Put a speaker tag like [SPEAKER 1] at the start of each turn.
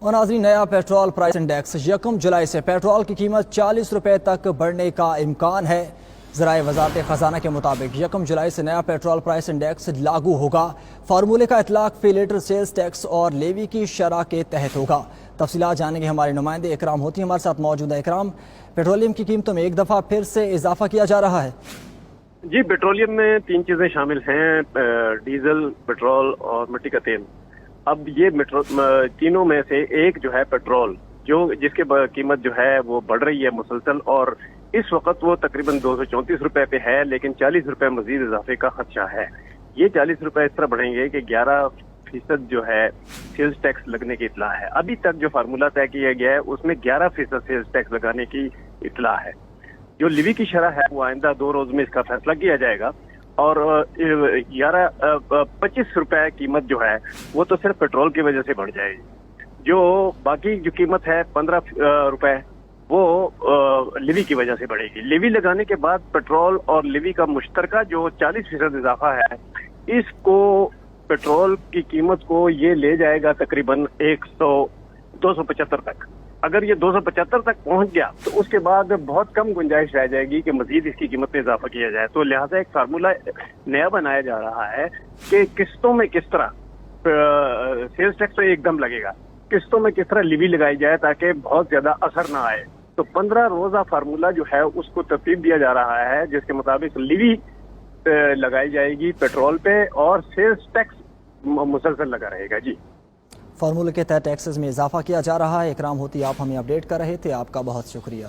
[SPEAKER 1] اور ناظرین، نیا پیٹرول پرائس انڈیکس 1 جولائی سے پیٹرول کی قیمت 40 روپے تک بڑھنے کا امکان ہے۔ ذرائع وزارت خزانہ کے مطابق 1 جولائی سے نیا پیٹرول پرائس انڈیکس لاگو ہوگا۔ فارمولے کا اطلاق فی لیٹر سیلز ٹیکس اور لیوی کی شرح کے تحت ہوگا۔ تفصیلات جانیں گے ہمارے نمائندے اکرام ہوتی ہمارے ساتھ موجود ہے۔ اکرام، پیٹرولیم کی قیمتوں میں ایک دفعہ پھر سے اضافہ کیا جا رہا ہے؟
[SPEAKER 2] جی، پیٹرولیم میں 3 چیزیں شامل ہیں، ڈیزل، پیٹرول اور مٹی کا تیل۔ اب یہ تینوں میں سے ایک جو ہے پیٹرول، جس کے قیمت جو ہے وہ بڑھ رہی ہے مسلسل، اور اس وقت وہ تقریباً 234 روپے پہ ہے، لیکن 40 روپے مزید اضافے کا خدشہ ہے۔ یہ 40 روپے اس طرح بڑھیں گے کہ 11% جو ہے سیلز ٹیکس لگنے کی اطلاع ہے۔ ابھی تک جو فارمولہ طے کیا گیا ہے اس میں 11% سیلز ٹیکس لگانے کی اطلاع ہے۔ جو لیوی کی شرح ہے وہ آئندہ 2 روز میں اس کا فیصلہ کیا جائے گا، اور 25 روپے قیمت جو ہے وہ تو صرف پیٹرول کی وجہ سے بڑھ جائے گی۔ جو باقی جو قیمت ہے 15 روپے وہ لیوی کی وجہ سے بڑھے گی۔ لیوی لگانے کے بعد پیٹرول اور لیوی کا مشترکہ جو 40% اضافہ ہے، اس کو پیٹرول کی قیمت کو یہ لے جائے گا تقریباً 275 تک۔ اگر یہ 275 تک پہنچ گیا تو اس کے بعد بہت کم گنجائش رہ جائے گی کہ مزید اس کی قیمت میں اضافہ کیا جائے۔ تو لہٰذا ایک فارمولہ نیا بنایا جا رہا ہے کہ قسطوں میں کس طرح سیلز ٹیکس تو ایک دم لگے گا، قسطوں میں کس طرح لیوی لگائی جائے تاکہ بہت زیادہ اثر نہ آئے۔ تو 15 روزہ فارمولہ جو ہے اس کو ترتیب دیا جا رہا ہے، جس کے مطابق لیوی لگائی جائے گی پیٹرول پہ اور سیلز ٹیکس مسلسل لگا رہے گا۔ جی،
[SPEAKER 1] فارمولے کے تحت ٹیکسز میں اضافہ کیا جا رہا ہے۔ اکرام ہوتی آپ ہمیں اپڈیٹ کر رہے تھے، آپ کا بہت شکریہ۔